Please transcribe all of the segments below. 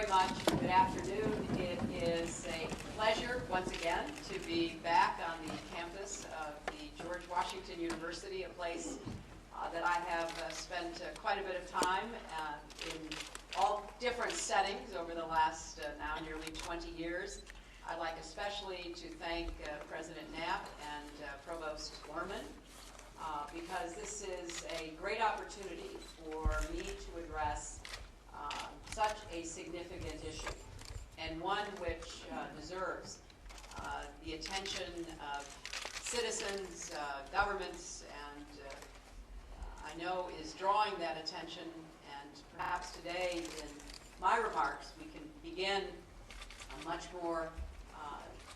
very much. Good afternoon. It is a pleasure once again to be back on the campus of the George Washington University, a place that I have spent quite a bit of time in all different settings over the last now nearly 20 years. I'd like especially to thank President Knapp and Provost Lerman because this is a great opportunity for me to address such a significant issue, and one which deserves the attention of citizens, governments, and I know is drawing that attention. And perhaps today in my remarks we can begin a much more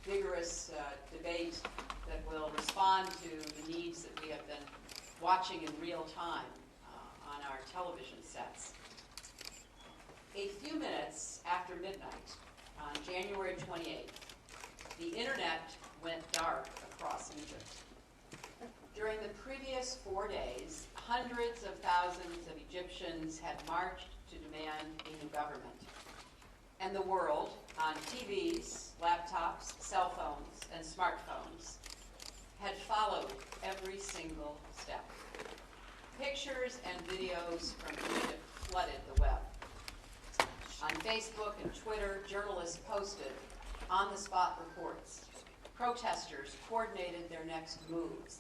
vigorous debate that will respond to the needs that we have been watching in real time on our television sets. A few minutes after midnight on January 28th, the internet went dark across Egypt. During the previous 4 days, hundreds of thousands of Egyptians had marched to demand a new government. And the world, on TVs, laptops, cell phones, and smartphones, had followed every single step. Pictures and videos from Egypt flooded the web. On Facebook and Twitter, journalists posted on-the-spot reports. Protesters coordinated their next moves,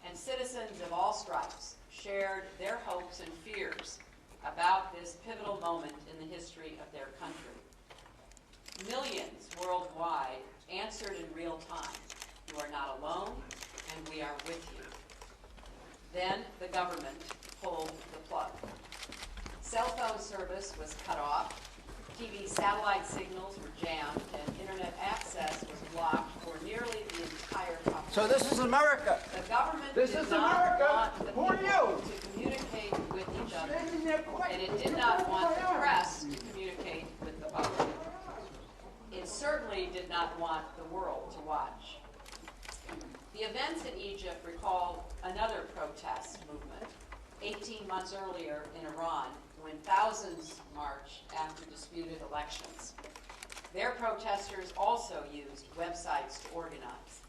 and citizens of all stripes shared their hopes and fears about this pivotal moment in the history of their country. Millions worldwide answered in real time, "You are not alone, and we are with you." Then the government pulled the plug. Cell phone service was cut off, TV satellite signals were jammed, and internet access was blocked for nearly the entire population. So this is America. The government This did is not America. want the Who are people you? to communicate with each other, and it did not want the press to communicate with the public. It certainly did not want the world to watch. The events in Egypt recall another protest movement 18 months earlier in Iran, when thousands marched after disputed elections. Their protesters also used websites to organize.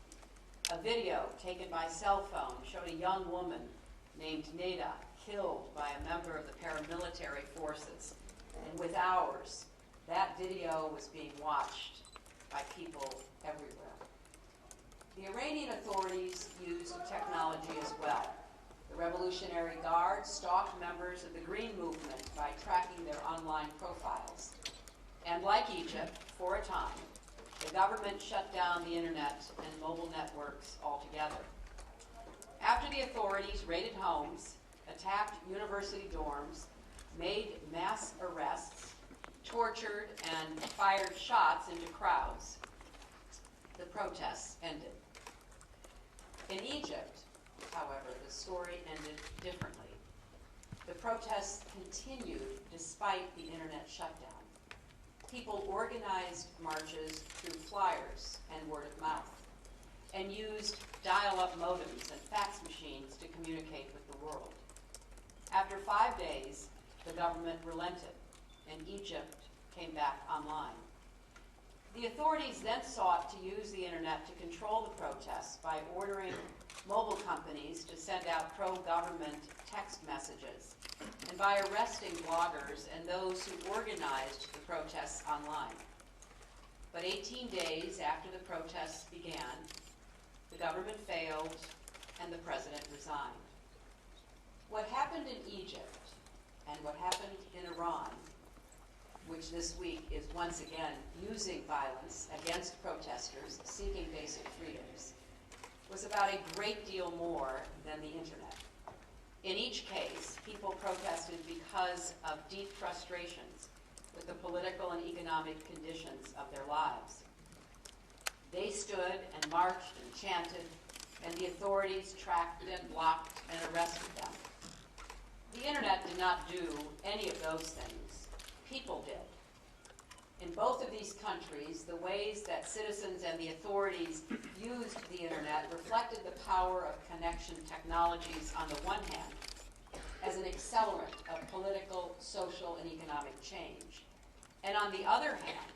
A video taken by cell phone showed a young woman named Neda killed by a member of the paramilitary forces. And within hours, that video was being watched by people everywhere. The Iranian authorities used technology as well. The Revolutionary Guard stalked members of the Green Movement by tracking their online profiles. And like Egypt, for a time, the government shut down the internet and mobile networks altogether. After the authorities raided homes, attacked university dorms, made mass arrests, tortured and fired shots into crowds, the protests ended. In Egypt, however, the story ended differently. The protests continued despite the internet shutdown. People organized marches through flyers and word of mouth, and used dial-up modems and fax machines to communicate with the world. After 5 days, the government relented, and Egypt came back online. The authorities then sought to use the internet to control the protests by ordering mobile companies to send out pro-government text messages, and by arresting bloggers and those who organized the protests online. But 18 days after the protests began, the government failed and the president resigned. What happened in Egypt and what happened in Iran, which this week is once again using violence against protesters seeking basic freedoms, was about a great deal more than the internet. In each case, people protested because of deep frustrations with the political and economic conditions of their lives. They stood and marched and chanted, and the authorities tracked and blocked and arrested them. The internet did not do any of those things. People did. In both of these countries, the ways that citizens and the authorities used the internet reflected the power of connection technologies on the one hand as an accelerant of political, social, and economic change, and on the other hand,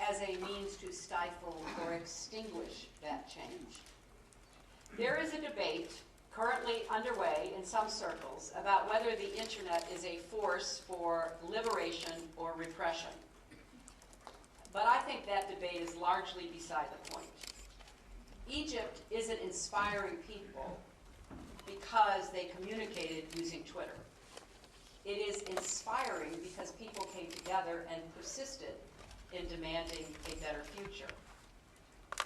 as a means to stifle or extinguish that change. There is a debate currently underway in some circles about whether the internet is a force for liberation or repression. But I think that debate is largely beside the point. Egypt isn't inspiring people because they communicated using Twitter. It is inspiring because people came together and persisted in demanding a better future.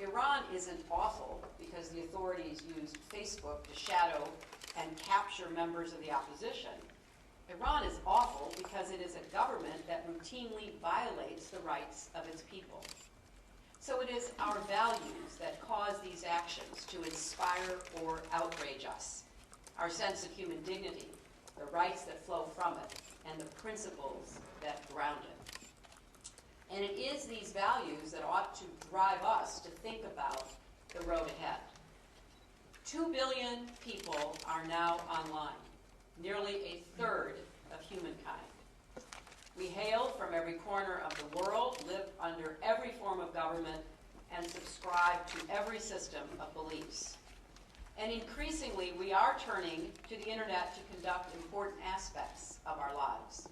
Iran isn't awful because the authorities used Facebook to shadow and capture members of the opposition. Iran is awful because it is a government that routinely violates the rights of its people. So it is our values that cause these actions to inspire or outrage us. Our sense of human dignity, the rights that flow from it, and the principles that ground it. And it is these values that ought to drive us to think about the road ahead. 2 billion people are now online, nearly a third of humankind. We hail from every corner of the world, live under every form of government, and subscribe to every system of beliefs. And increasingly, we are turning to the internet to conduct important aspects of our lives.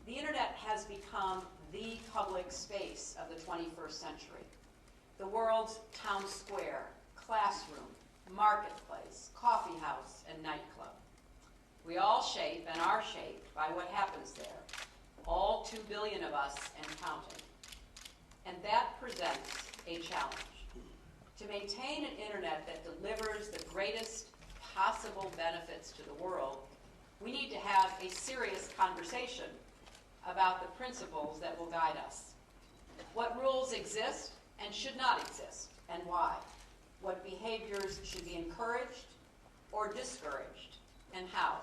The internet has become the public space of the 21st century. The world's town square, classroom, marketplace, coffee house, and nightclub. We all shape and are shaped by what happens there. All 2 billion of us and counting. And that presents a challenge. To maintain an internet that delivers the greatest possible benefits to the world, we need to have a serious conversation about the principles that will guide us. What rules exist and should not exist, and why? What behaviors should be encouraged or discouraged, and how?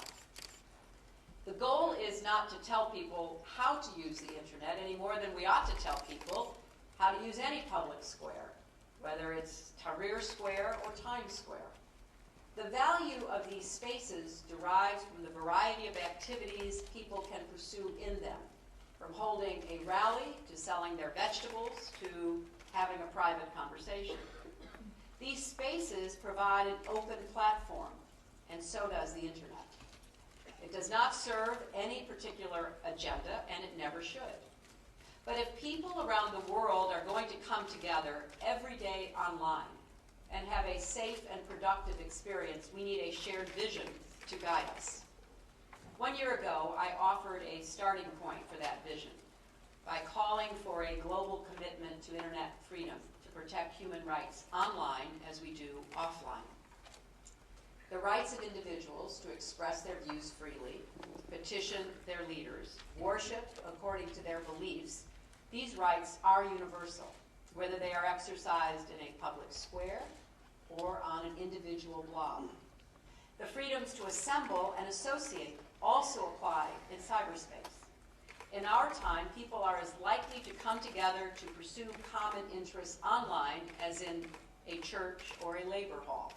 The goal is not to tell people how to use the internet any more than we ought to tell people how to use any public square, whether it's Tahrir Square or Times Square. The value of these spaces derives from the variety of activities people can pursue in them, from holding a rally to selling their vegetables to having a private conversation. These spaces provide an open platform, and so does the internet. It does not serve any particular agenda, and it never should. But if people around the world are going to come together every day online and have a safe and productive experience, we need a shared vision to guide us. 1 year ago, I offered a starting point for that vision by calling for a global commitment to internet freedom to protect human rights online as we do offline. The rights of individuals to express their views freely, petition their leaders, worship according to their beliefs, these rights are universal, whether they are exercised in a public square or on an individual blog. The freedoms to assemble and associate also apply in cyberspace. In our time, people are as likely to come together to pursue common interests online as in a church or a labor hall.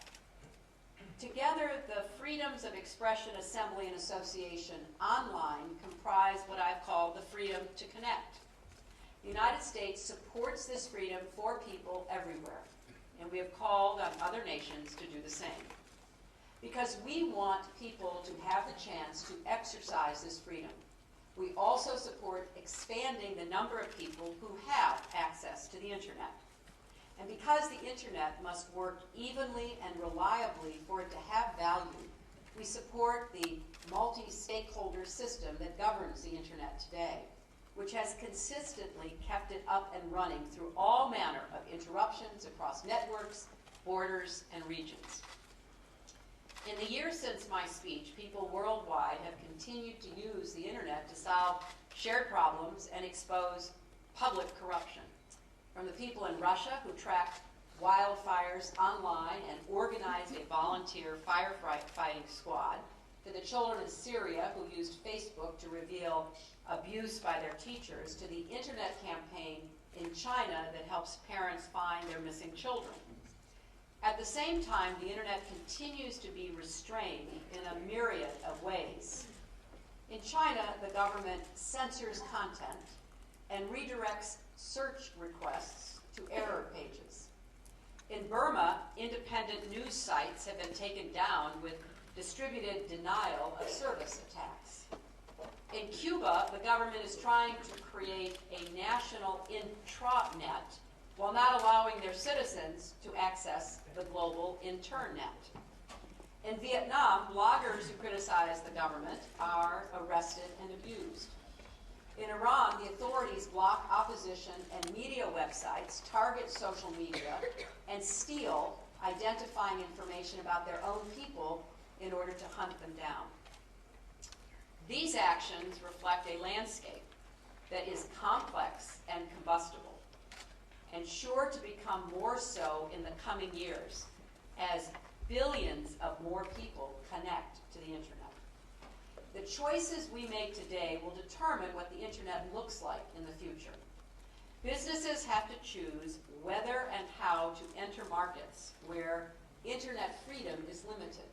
Together, the freedoms of expression, assembly, and association online comprise what I've called the freedom to connect. The United States supports this freedom for people everywhere, and we have called on other nations to do the same. Because we want people to have the chance to exercise this freedom, we also support expanding the number of people who have access to the internet. And because the internet must work evenly and reliably for it to have value, we support the multi-stakeholder system that governs the internet today, which has consistently kept it up and running through all manner of interruptions across networks, borders, and regions. In the years since my speech, people worldwide have continued to use the internet to solve shared problems and expose public corruption. From the people in Russia who tracked wildfires online and organized a volunteer firefighting squad, to the children in Syria who used Facebook to reveal abuse by their teachers, to the internet campaign in China that helps parents find their missing children. At the same time, the internet continues to be restrained in a myriad of ways. In China, the government censors content and redirects search requests to error pages. In Burma, independent news sites have been taken down with distributed denial of service attacks. In Cuba, the government is trying to create a national intranet while not allowing their citizens to access the global internet. In Vietnam, bloggers who criticize the government are arrested and abused. In Iran, the authorities block opposition and media websites, target social media, and steal identifying information about their own people in order to hunt them down. These actions reflect a landscape that is complex and combustible, and sure to become more so in the coming years as billions of more people connect to the internet. The choices we make today will determine what the internet looks like in the future. Businesses have to choose whether and how to enter markets where internet freedom is limited.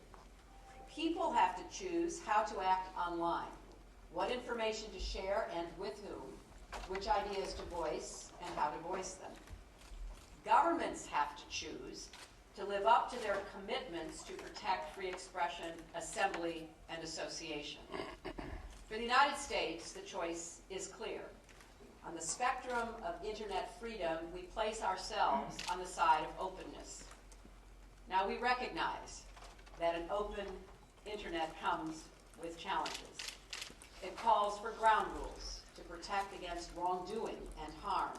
People have to choose how to act online, what information to share and with whom, which ideas to voice and how to voice them. Governments have to choose to live up to their commitments to protect free expression, assembly, and association. For the United States, the choice is clear. On the spectrum of internet freedom, we place ourselves on the side of openness. Now, we recognize that an open internet comes with challenges. It calls for ground rules to protect against wrongdoing and harm.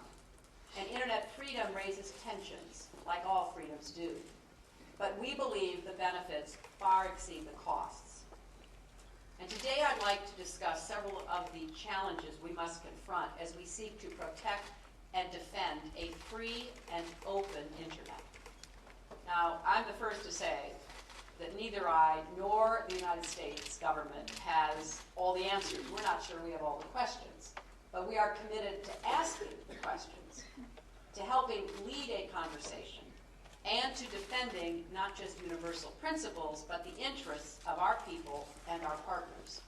And internet freedom raises tensions, like all freedoms do. But we believe the benefits far exceed the costs. And today I'd like to discuss several of the challenges we must confront as we seek to protect and defend a free and open internet. Now, I'm the first to say that neither I nor the United States government has all the answers. We're not sure we have all the questions. But we are committed to asking the questions, to helping lead a conversation, and to defending not just universal principles, but the interests of our people and our partners.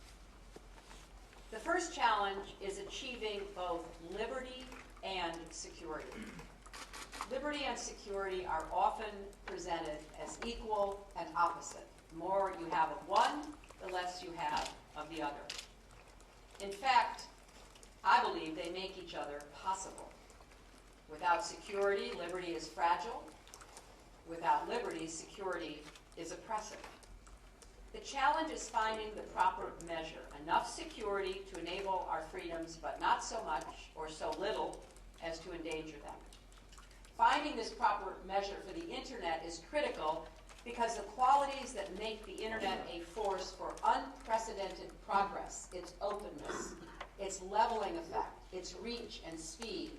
The first challenge is achieving both liberty and security. Liberty and security are often presented as equal and opposite. The more you have of one, the less you have of the other. In fact, I believe they make each other possible. Without security, liberty is fragile. Without liberty, security is oppressive. The challenge is finding the proper measure, enough security to enable our freedoms, but not so much or so little as to endanger them. Finding this proper measure for the internet is critical because the qualities that make the internet a force for unprecedented progress, its openness, its leveling effect, its reach and speed,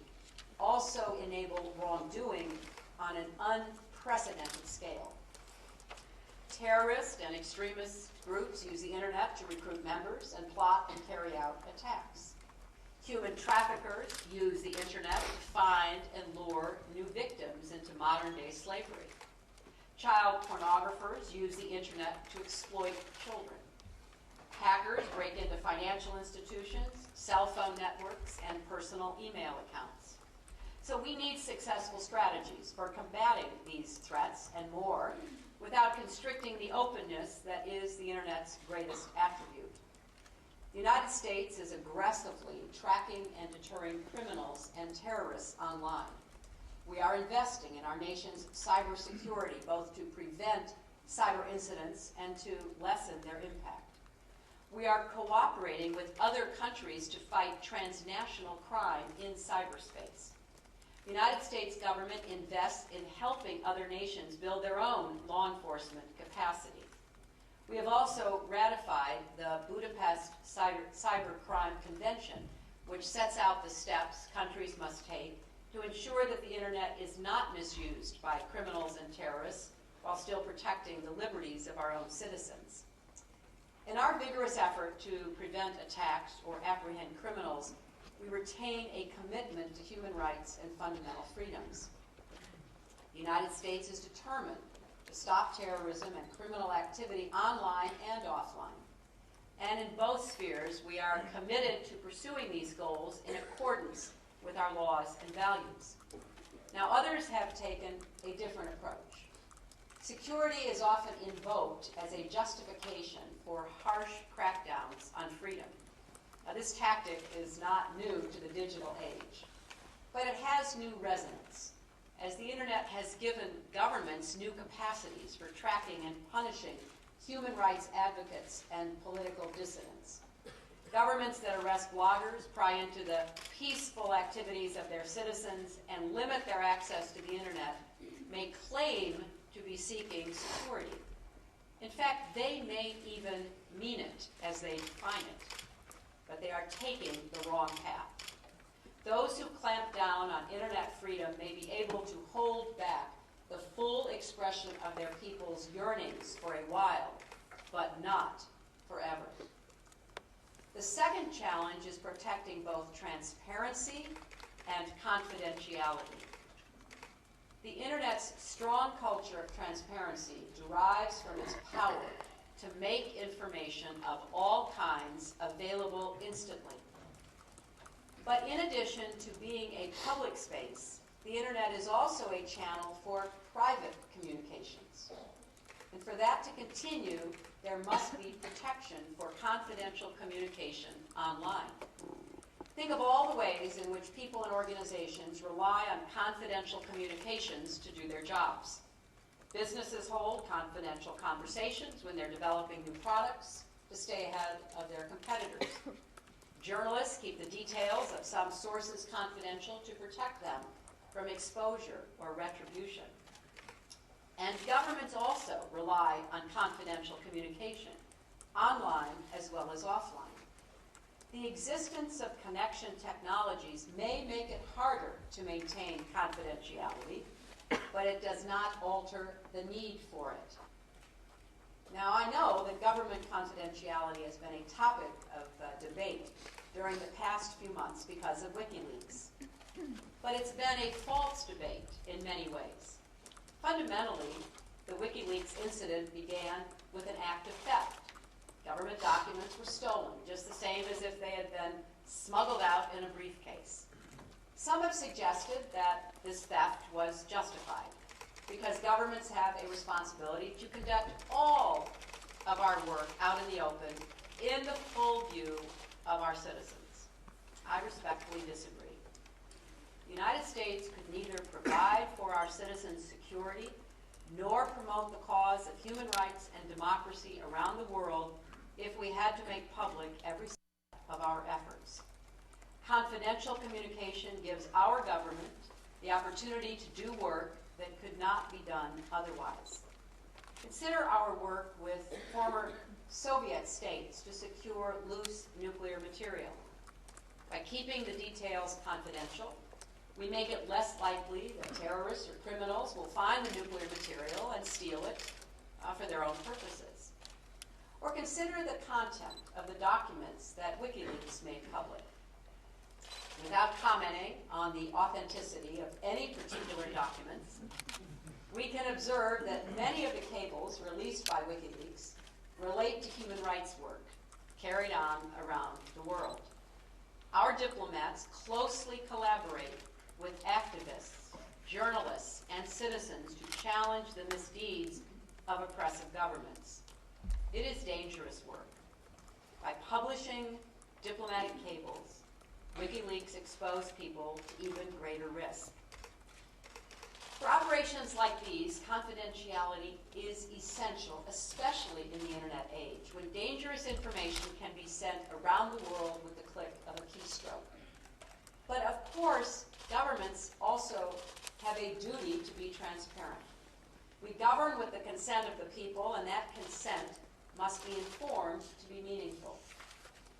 also enable wrongdoing on an unprecedented scale. Terrorist and extremist groups use the internet to recruit members and plot and carry out attacks. Human traffickers use the internet to find and lure new victims into modern-day slavery. Child pornographers use the internet to exploit children. Hackers break into financial institutions, cell phone networks, and personal email accounts. So we need successful strategies for combating these threats and more without constricting the openness that is the internet's greatest attribute. The United States is aggressively tracking and deterring criminals and terrorists online. We are investing in our nation's cybersecurity, both to prevent cyber incidents and to lessen their impact. We are cooperating with other countries to fight transnational crime in cyberspace. The United States government invests in helping other nations build their own law enforcement capacity. We have also ratified the Budapest Cybercrime Convention, which sets out the steps countries must take to ensure that the internet is not misused by criminals and terrorists while still protecting the liberties of our own citizens. In our vigorous effort to prevent attacks or apprehend criminals, we retain a commitment to human rights and fundamental freedoms. The United States is determined to stop terrorism and criminal activity online and offline. And in both spheres, we are committed to pursuing these goals in accordance with our laws and values. Now, others have taken a different approach. Security is often invoked as a justification for harsh crackdowns on freedom. Now, this tactic is not new to the digital age, but it has new resonance, as the internet has given governments new capacities for tracking and punishing human rights advocates and political dissidents. Governments that arrest bloggers, pry into the peaceful activities of their citizens, and limit their access to the internet may claim to be seeking security. In fact, they may even mean it as they define it, but they are taking the wrong path. Those who clamp down on internet freedom may be able to hold back the full expression of their people's yearnings for a while, but not forever. The second challenge is protecting both transparency and confidentiality. The internet's strong culture of transparency derives from its power to make information of all kinds available instantly. But in addition to being a public space, the internet is also a channel for private communications. And for that to continue, there must be protection for confidential communication online. Think of all the ways in which people and organizations rely on confidential communications to do their jobs. Businesses hold confidential conversations when they're developing new products to stay ahead of their competitors. Journalists keep the details of some sources confidential to protect them from exposure or retribution. And governments also rely on confidential communication, online as well as offline. The existence of connection technologies may make it harder to maintain confidentiality, but it does not alter the need for it. Now, I know that government confidentiality has been a topic of debate during the past few months because of WikiLeaks. But it's been a false debate in many ways. Fundamentally, the WikiLeaks incident began with an act of theft. Government documents were stolen, just the same as if they had been smuggled out in a briefcase. Some have suggested that this theft was justified because governments have a responsibility to conduct all of our work out in the open in the full view of our citizens. I respectfully disagree. The United States could neither provide for our citizens' security nor promote the cause of human rights and democracy around the world if we had to make public every step of our efforts. Confidential communication gives our government the opportunity to do work that could not be done otherwise. Consider our work with former Soviet states to secure loose nuclear material. By keeping the details confidential, we make it less likely that terrorists or criminals will find the nuclear material and steal it for their own purposes. Or consider the content of the documents that WikiLeaks made public. Without commenting on the authenticity of any particular documents, we can observe that many of the cables released by WikiLeaks relate to human rights work carried on around the world. Our diplomats closely collaborate with activists, journalists, and citizens to challenge the misdeeds of oppressive governments. It is dangerous work. By publishing diplomatic cables, WikiLeaks exposed people to even greater risk. For operations like these, confidentiality is essential, especially in the internet age, when dangerous information can be sent around the world with the click of a keystroke. But of course, governments also have a duty to be transparent. We govern with the consent of the people, and that consent must be informed to be meaningful.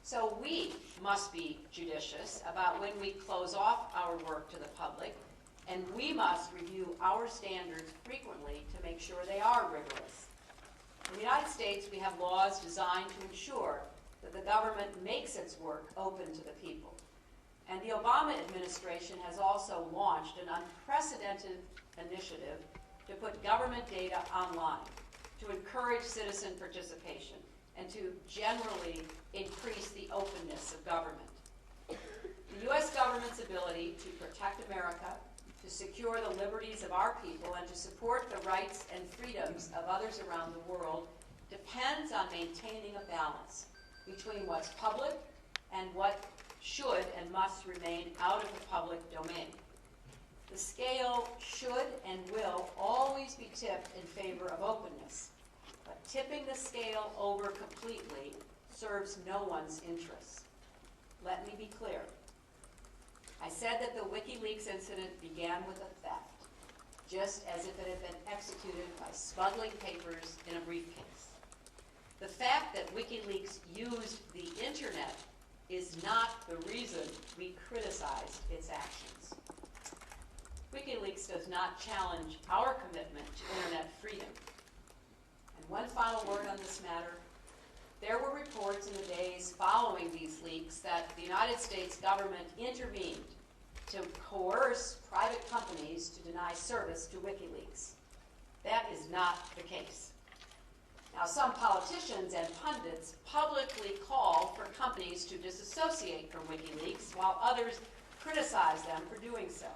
So we must be judicious about when we close off our work to the public, and we must review our standards frequently to make sure they are rigorous. In the United States, we have laws designed to ensure that the government makes its work open to the people. And the Obama administration has also launched an unprecedented initiative to put government data online to encourage citizen participation. and to generally increase the openness of government. The U.S. government's ability to protect America, to secure the liberties of our people, and to support the rights and freedoms of others around the world depends on maintaining a balance between what's public and what should and must remain out of the public domain. The scale should and will always be tipped in favor of openness, but tipping the scale over completely serves no one's interests. Let me be clear. I said that the WikiLeaks incident began with a theft, just as if it had been executed by smuggling papers in a briefcase. The fact that WikiLeaks used the internet is not the reason we criticized its actions. WikiLeaks does not challenge our commitment to internet freedom. And one final word on this matter. There were reports in the days following these leaks that the United States government intervened to coerce private companies to deny service to WikiLeaks. That is not the case. Now, some politicians and pundits publicly call for companies to disassociate from WikiLeaks, while others criticize them for doing so.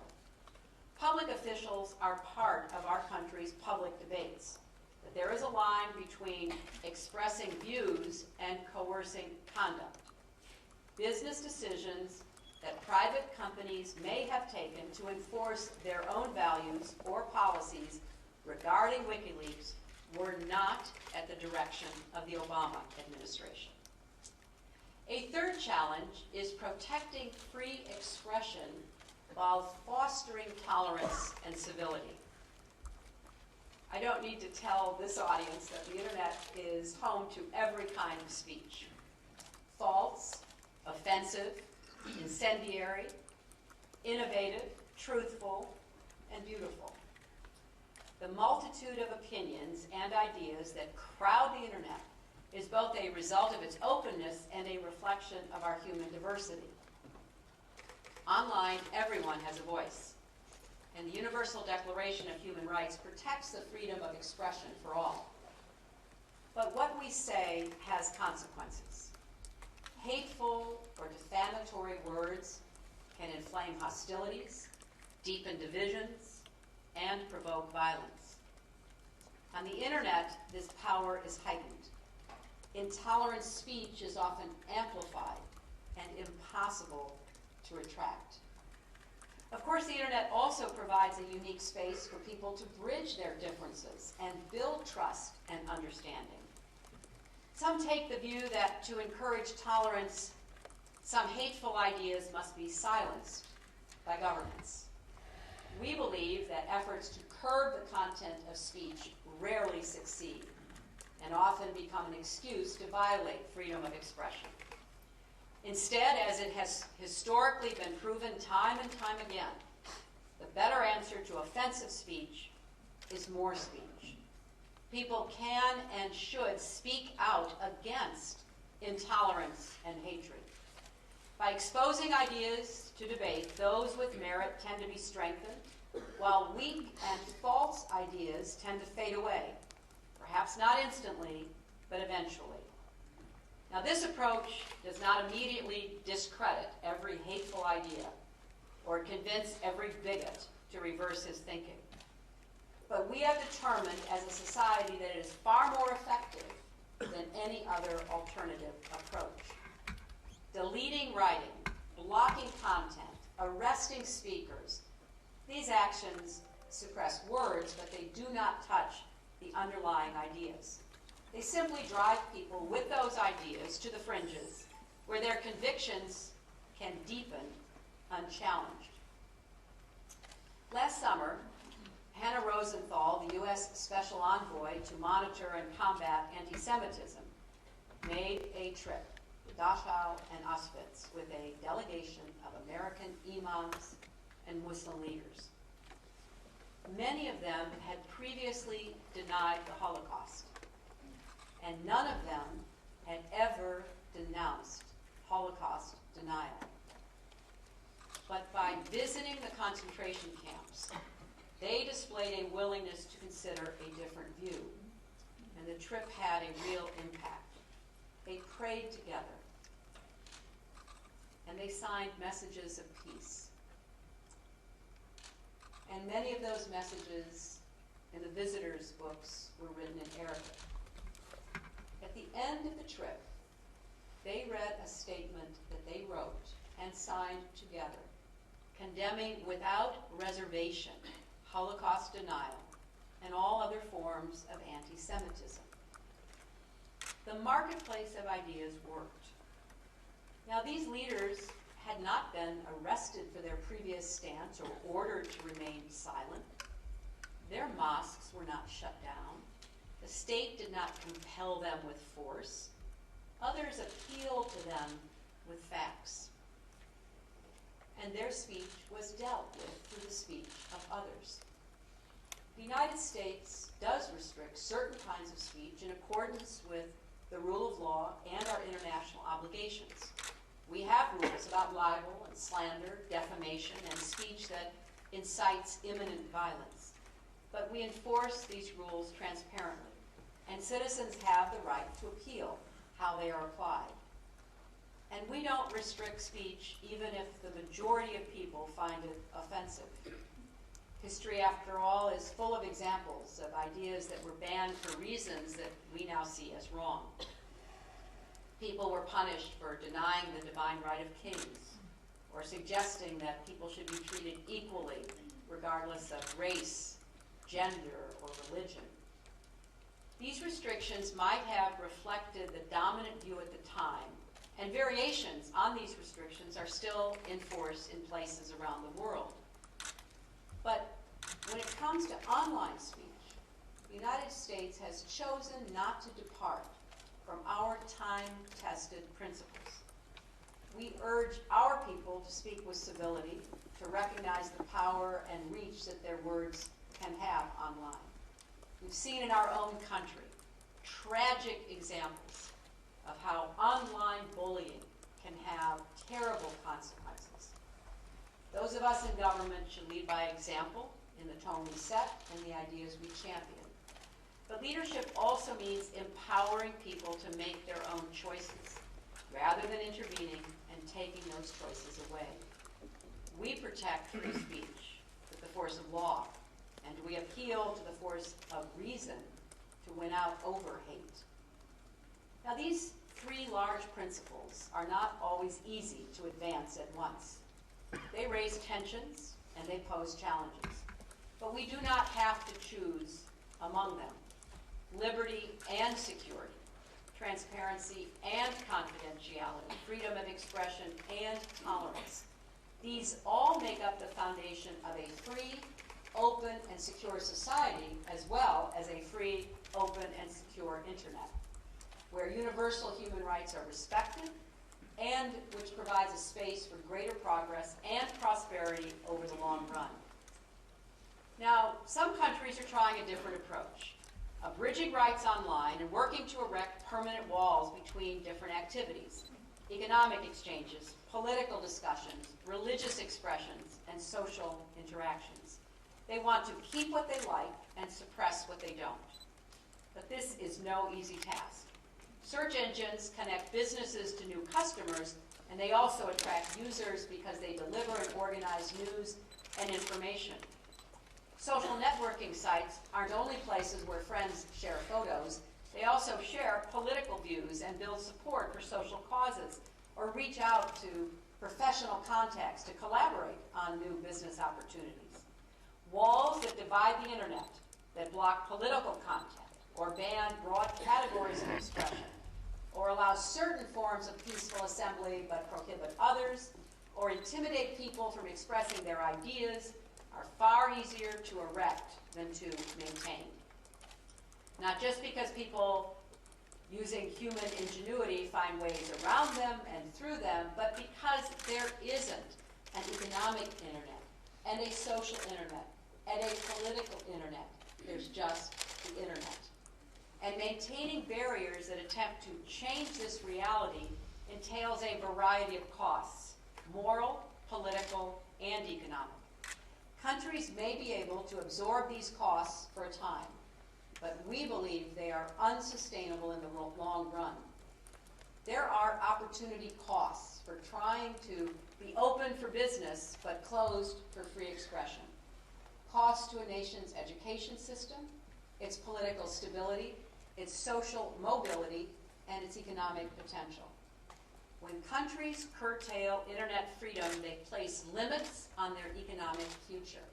Public officials are part of our country's public debates. But there is a line between expressing views and coercing conduct. Business decisions that private companies may have taken to enforce their own values or policies regarding WikiLeaks were not at the direction of the Obama administration. A third challenge is protecting free expression while fostering tolerance and civility. I don't need to tell this audience that the internet is home to every kind of speech. False, offensive, incendiary, innovative, truthful, and beautiful. The multitude of opinions and ideas that crowd the internet is both a result of its openness and a reflection of our human diversity. Online, everyone has a voice, and the Universal Declaration of Human Rights protects the freedom of expression for all. But what we say has consequences. Hateful or defamatory words can inflame hostilities, deepen divisions, and provoke violence. On the internet, this power is heightened. Intolerant speech is often amplified and impossible to retract. Of course, the internet also provides a unique space for people to bridge their differences and build trust and understanding. Some take the view that to encourage tolerance, some hateful ideas must be silenced by governments. We believe that efforts to curb the content of speech rarely succeed and often become an excuse to violate freedom of expression. Instead, as it has historically been proven time and time again, the better answer to offensive speech is more speech. People can and should speak out against intolerance and hatred. By exposing ideas to debate, those with merit tend to be strengthened, while weak and false ideas tend to fade away, perhaps not instantly, but eventually. Now, this approach does not immediately discredit every hateful idea or convince every bigot to reverse his thinking. But we have determined as a society that it is far more effective than any other alternative approach. Deleting writing, blocking content, arresting speakers, these actions suppress words, but they do not touch the underlying ideas. They simply drive people with those ideas to the fringes, where their convictions can deepen unchallenged. Last summer, Hannah Rosenthal, the U.S. Special Envoy to monitor and combat anti-Semitism, made a trip to Dachau and Auschwitz with a delegation of American imams and Muslim leaders. Many of them had previously denied the Holocaust, and none of them had ever denounced Holocaust denial. But by visiting the concentration camps, they displayed a willingness to consider a different view, and the trip had a real impact. They prayed together, and they signed messages of peace. And many of those messages in the visitors' books were written in Arabic. At the end of the trip, they read a statement that they wrote and signed together, condemning without reservation Holocaust denial and all other forms of anti-Semitism. The marketplace of ideas worked. Now, these leaders had not been arrested for their previous stance or ordered to remain silent. Their mosques were not shut down. The state did not compel them with force. Others appealed to them with facts. And their speech was dealt with through the speech of others. The United States does restrict certain kinds of speech in accordance with the rule of law and our international obligations. We have rules about libel and slander, defamation, and speech that incites imminent violence. But we enforce these rules transparently, and citizens have the right to appeal how they are applied. And we don't restrict speech even if the majority of people find it offensive. History, after all, is full of examples of ideas that were banned for reasons that we now see as wrong. People were punished for denying the divine right of kings, or suggesting that people should be treated equally regardless of race, gender, or religion. These restrictions might have reflected the dominant view at the time, and variations on these restrictions are still in force in places around the world. But when it comes to online speech, the United States has chosen not to depart from our time-tested principles. We urge our people to speak with civility, to recognize the power and reach that their words can have online. We've seen in our own country tragic examples of how online bullying can have terrible consequences. Those of us in government should lead by example in the tone we set and the ideas we champion. But leadership also means empowering people to make their own choices, rather than intervening and taking those choices away. We protect free speech with the force of law, and we appeal to the force of reason to win out over hate. Now, these three large principles are not always easy to advance at once. They raise tensions and they pose challenges. But we do not have to choose among them. Liberty and security, transparency and confidentiality, freedom of expression and tolerance. These all make up the foundation of a free, open, and secure society, as well as a free, open, and secure internet, where universal human rights are respected and which provides a space for greater progress and prosperity over the long run. Now, some countries are trying a different approach, abridging rights online and working to erect permanent walls between different activities, economic exchanges, political discussions, religious expressions, and social interactions. They want to keep what they like and suppress what they don't. But this is no easy task. Search engines connect businesses to new customers, and they also attract users because they deliver and organize news and information. Social networking sites aren't only places where friends share photos, they also share political views and build support for social causes, or reach out to professional contacts to collaborate on new business opportunities. Walls that divide the internet, that block political content, or ban broad categories of expression, or allow certain forms of peaceful assembly but prohibit others, or intimidate people from expressing their ideas, are far easier to erect than to maintain. Not just because people using human ingenuity find ways around them and through them, but because there isn't an economic internet, and a social internet, and a political internet. There's just the internet. And maintaining barriers that attempt to change this reality entails a variety of costs, moral, political, and economic. Countries may be able to absorb these costs for a time, but we believe they are unsustainable in the long run. There are opportunity costs for trying to be open for business but closed for free expression. Costs to a nation's education system, its political stability, its social mobility, and its economic potential. When countries curtail internet freedom, they place limits on their economic future.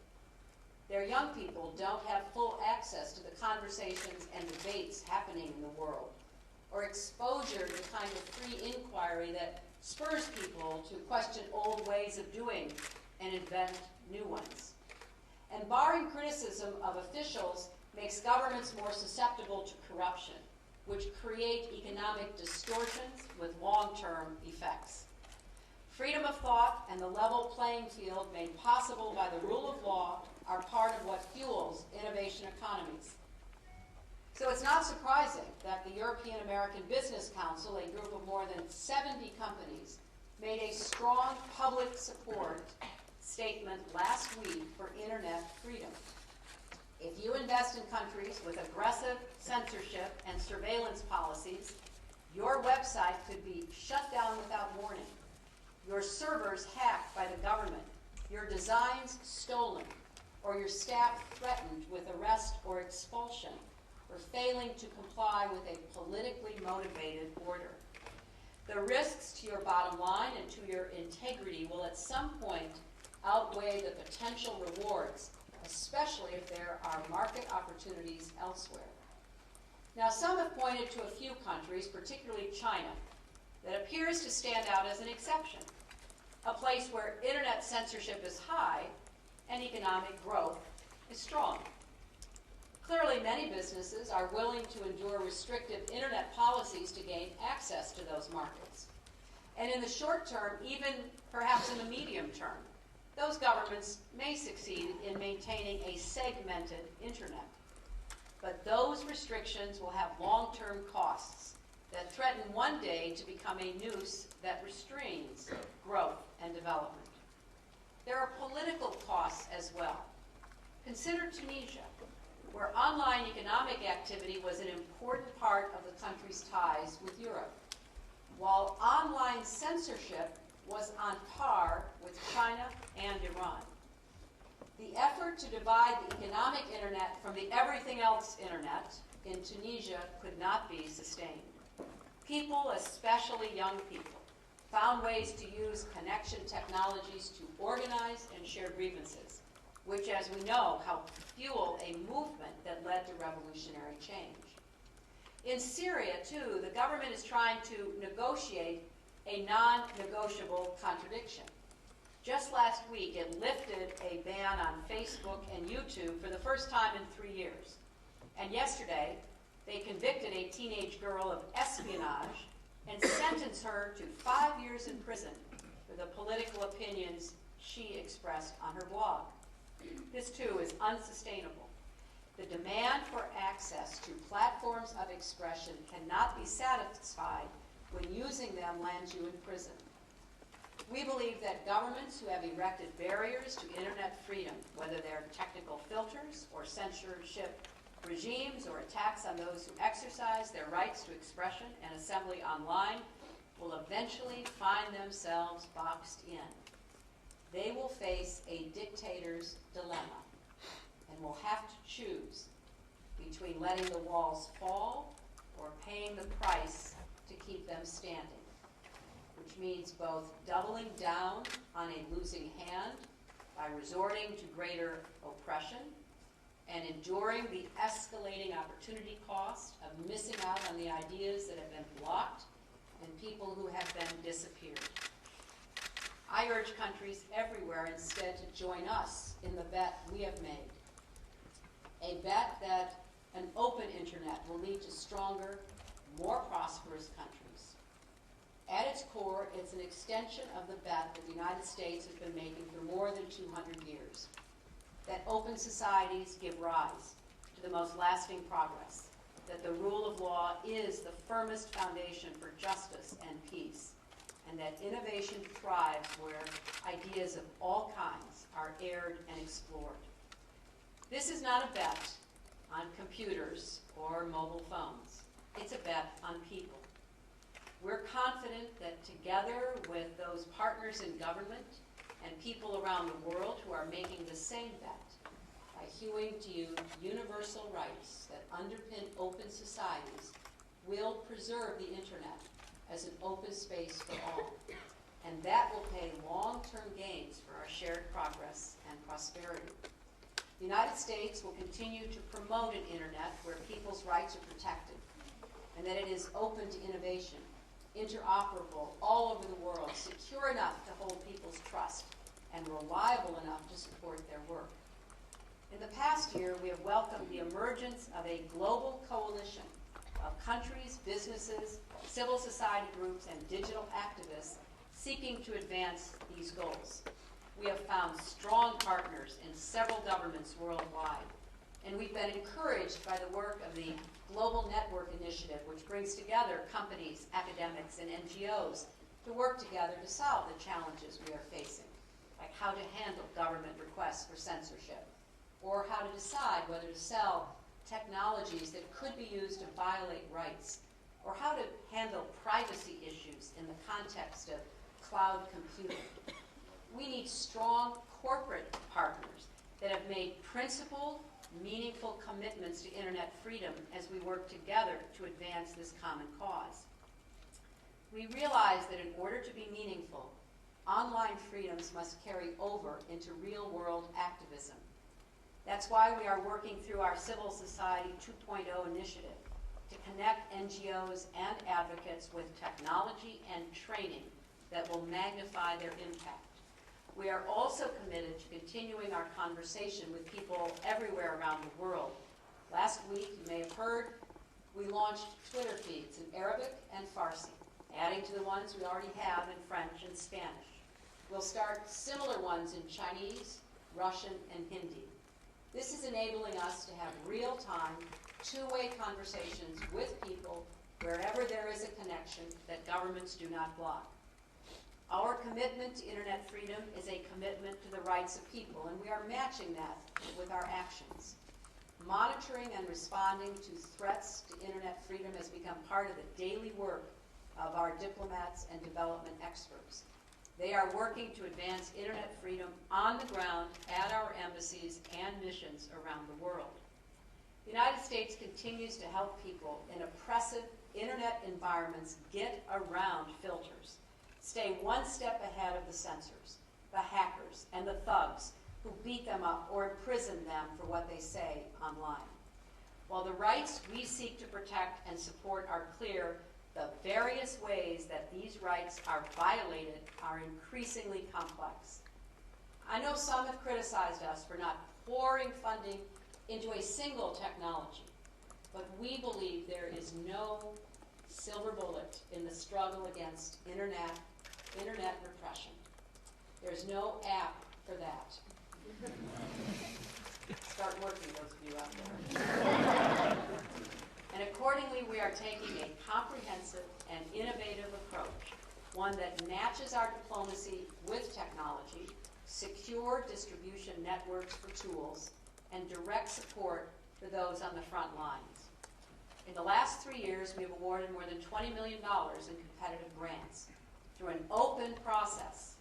Their young people don't have full access to the conversations and debates happening in the world, or exposure to the kind of free inquiry that spurs people to question old ways of doing and invent new ones. And barring criticism of officials makes governments more susceptible to corruption, which create economic distortions with long-term effects. Freedom of thought and the level playing field made possible by the rule of law are part of what fuels innovation economies. So it's not surprising that the European American Business Council, a group of more than 70 companies, made a strong public support statement last week for internet freedom. If you invest in countries with aggressive censorship and surveillance policies, your website could be shut down without warning, your servers hacked by the government, your designs stolen, or your staff threatened with arrest or expulsion for failing to comply with a politically motivated order. The risks to your bottom line and to your integrity will at some point outweigh the potential rewards, especially if there are market opportunities elsewhere. Now, some have pointed to a few countries, particularly China, that appears to stand out as an exception, a place where internet censorship is high and economic growth is strong. Clearly, many businesses are willing to endure restrictive internet policies to gain access to those markets. And in the short term, even perhaps in the medium term, those governments may succeed in maintaining a segmented internet. But those restrictions will have long-term costs that threaten one day to become a noose that restrains growth and development. There are political costs as well. Consider Tunisia, where online economic activity was an important part of the country's ties with Europe, while online censorship was on par with China and Iran. The effort to divide the economic internet from the everything else internet in Tunisia could not be sustained. People, especially young people, found ways to use connection technologies to organize and share grievances, which, as we know, helped fuel a movement that led to revolutionary change. In Syria, too, the government is trying to negotiate a non-negotiable contradiction. Just last week, it lifted a ban on Facebook and YouTube for the first time in 3 years. And yesterday, they convicted a teenage girl of espionage and sentenced her to 5 years in prison for the political opinions she expressed on her blog. This, too, is unsustainable. The demand for access to platforms of expression cannot be satisfied when using them lands you in prison. We believe that governments who have erected barriers to internet freedom, whether they're technical filters or censorship regimes or attacks on those who exercise their rights to expression and assembly online, will eventually find themselves boxed in. They will face a dictator's dilemma and will have to choose between letting the walls fall or paying the price to keep them standing, which means both doubling down on a losing hand by resorting to greater oppression and enduring the escalating opportunity cost of missing out on the ideas that have been blocked and people who have been disappeared. I urge countries everywhere instead to join us in the bet we have made, a bet that an open internet will lead to stronger, more prosperous countries. At its core, it's an extension of the bet that the United States has been making for more than 200 years, that open societies give rise to the most lasting progress, that the rule of law is the firmest foundation for justice and peace, and that innovation thrives where ideas of all kinds are aired and explored. This is not a bet on computers or mobile phones. It's a bet on people. We're confident that together with those partners in government and people around the world who are making the same bet, by hewing to universal rights that underpin open societies, will preserve the internet as an open space for all. And that will pay long-term gains for our shared progress and prosperity. The United States will continue to promote an internet where people's rights are protected, and that it is open to innovation, interoperable all over the world, secure enough to hold people's trust, and reliable enough to support their work. In the past year, we have welcomed the emergence of a global coalition of countries, businesses, civil society groups, and digital activists seeking to advance these goals. We have found strong partners in several governments worldwide, and we've been encouraged by the work of the Global Network Initiative, which brings together companies, academics, and NGOs to work together to solve the challenges we are facing, like how to handle government requests for censorship, or how to decide whether to sell technologies that could be used to violate rights, or how to handle privacy issues in the context of cloud computing. We need strong corporate partners that have made principled, meaningful commitments to internet freedom as we work together to advance this common cause. We realize that in order to be meaningful, online freedoms must carry over into real-world activism. That's why we are working through our Civil Society 2.0 initiative to connect NGOs and advocates with technology and training that will magnify their impact. We are also committed to continuing our conversation with people everywhere around the world. Last week, you may have heard, we launched Twitter feeds in Arabic and Farsi, adding to the ones we already have in French and Spanish. We'll start similar ones in Chinese, Russian, and Hindi. This is enabling us to have real-time, two-way conversations with people wherever there is a connection that governments do not block. Our commitment to internet freedom is a commitment to the rights of people, and we are matching that with our actions. Monitoring and responding to threats to internet freedom has become part of the daily work of our diplomats and development experts. They are working to advance internet freedom on the ground at our embassies and missions around the world. The United States continues to help people in oppressive internet environments get around filters, stay one step ahead of the censors, the hackers, and the thugs who beat them up or imprison them for what they say online. While the rights we seek to protect and support are clear, the various ways that these rights are violated are increasingly complex. I know some have criticized us for not pouring funding into a single technology, but we believe there is no silver bullet in the struggle against internet repression. There's no app for that. Start working, those of you out there. And accordingly, we are taking a comprehensive and innovative approach, one that matches our diplomacy with technology, secure distribution networks for tools, and direct support for those on the front lines. In the last 3 years, we have awarded more than $20 million in competitive grants through an open process,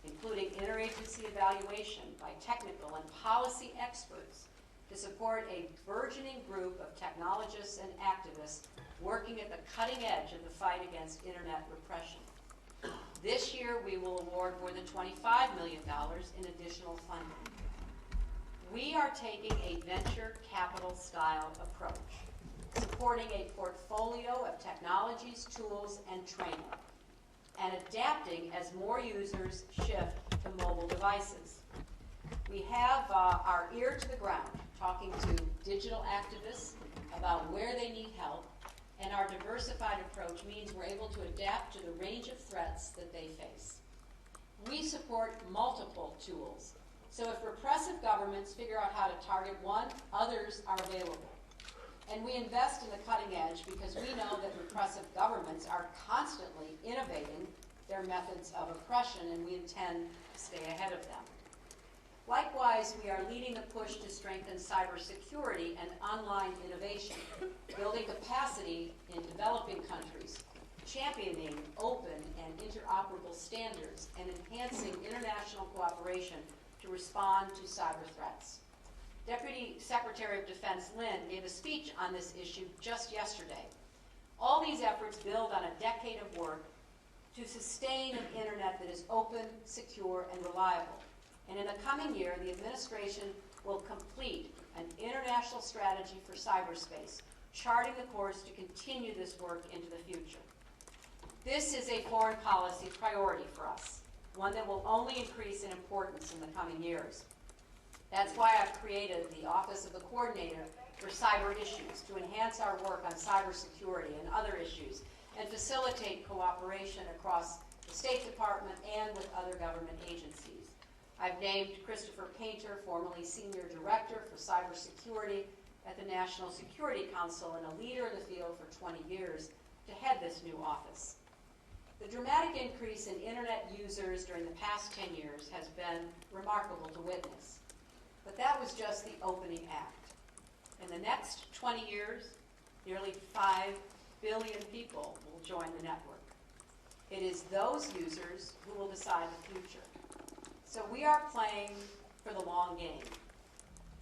including interagency evaluation by technical and policy experts, to support a burgeoning group of technologists and activists working at the cutting edge of the fight against internet repression. This year, we will award more than $25 million in additional funding. We are taking a venture capital style approach, supporting a portfolio of technologies, tools, and training, and adapting as more users shift to mobile devices. We have our ear to the ground, talking to digital activists about where they need help, and our diversified approach means we're able to adapt to the range of threats that they face. We support multiple tools, so if repressive governments figure out how to target one, others are available. And we invest in the cutting edge because we know that repressive governments are constantly innovating their methods of oppression, and we intend to stay ahead of them. Likewise, we are leading the push to strengthen cybersecurity and online innovation, building capacity in developing countries championing open and interoperable standards and enhancing international cooperation to respond to cyber threats. Deputy Secretary of Defense Lynn gave a speech on this issue just yesterday. All these efforts build on a decade of work to sustain an internet that is open, secure, and reliable. And in the coming year, the administration will complete an international strategy for cyberspace, charting the course to continue this work into the future. This is a foreign policy priority for us, one that will only increase in importance in the coming years. That's why I've created the Office of the Coordinator for Cyber Issues to enhance our work on cybersecurity and other issues and facilitate cooperation across the State Department and with other government agencies. I've named Christopher Painter, formerly Senior Director for Cybersecurity at the National Security Council and a leader in the field for 20 years, to head this new office. The dramatic increase in internet users during the past 10 years has been remarkable to witness. But that was just the opening act. In the next 20 years, nearly 5 billion people will join the network. It is those users who will decide the future. So we are playing for the long game.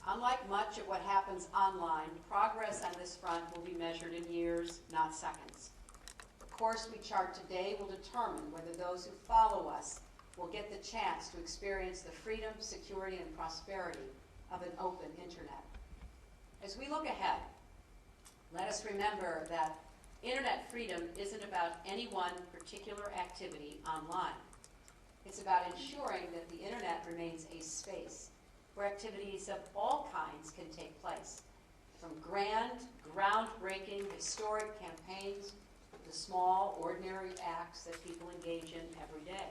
Unlike much of what happens online, progress on this front will be measured in years, not seconds. The course we chart today will determine whether those who follow us will get the chance to experience the freedom, security, and prosperity of an open internet. As we look ahead, let us remember that internet freedom isn't about any one particular activity online. It's about ensuring that the internet remains a space where activities of all kinds can take place, from grand, groundbreaking, historic campaigns to small, ordinary acts that people engage in every day.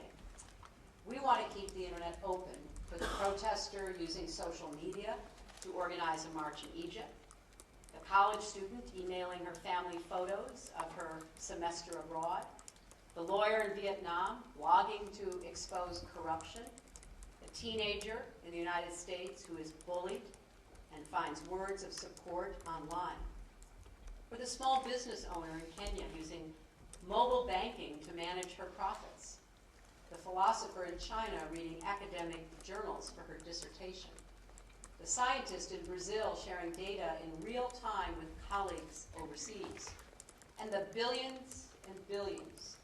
We want to keep the internet open for the protester using social media to organize a march in Egypt, the college student emailing her family photos of her semester abroad, the lawyer in Vietnam blogging to expose corruption, the teenager in the United States who is bullied and finds words of support online, or the small business owner in Kenya using mobile banking to manage her profits, the philosopher in China reading academic journals for her dissertation, the scientist in Brazil sharing data in real time with colleagues overseas, and the billions and billions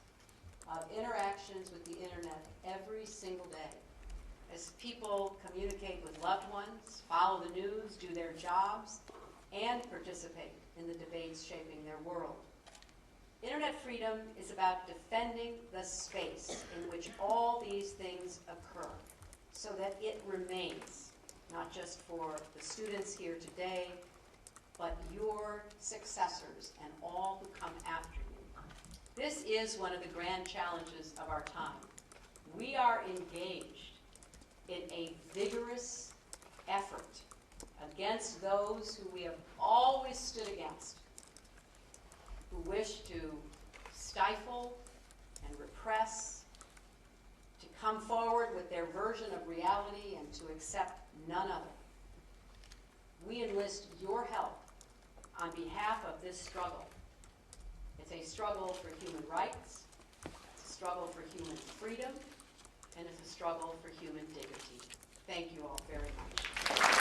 of interactions with the internet every single day as people communicate with loved ones, follow the news, do their jobs, and participate in the debates shaping their world. Internet freedom is about defending the space in which all these things occur so that it remains, not just for the students here today, but your successors and all who come after you. This is one of the grand challenges of our time. We are engaged in a vigorous effort against those who we have always stood against, who wish to stifle and repress, to come forward with their version of reality and to accept none other. We enlist your help on behalf of this struggle. It's a struggle for human rights, it's a struggle for human freedom, and it's a struggle for human dignity. Thank you all very much.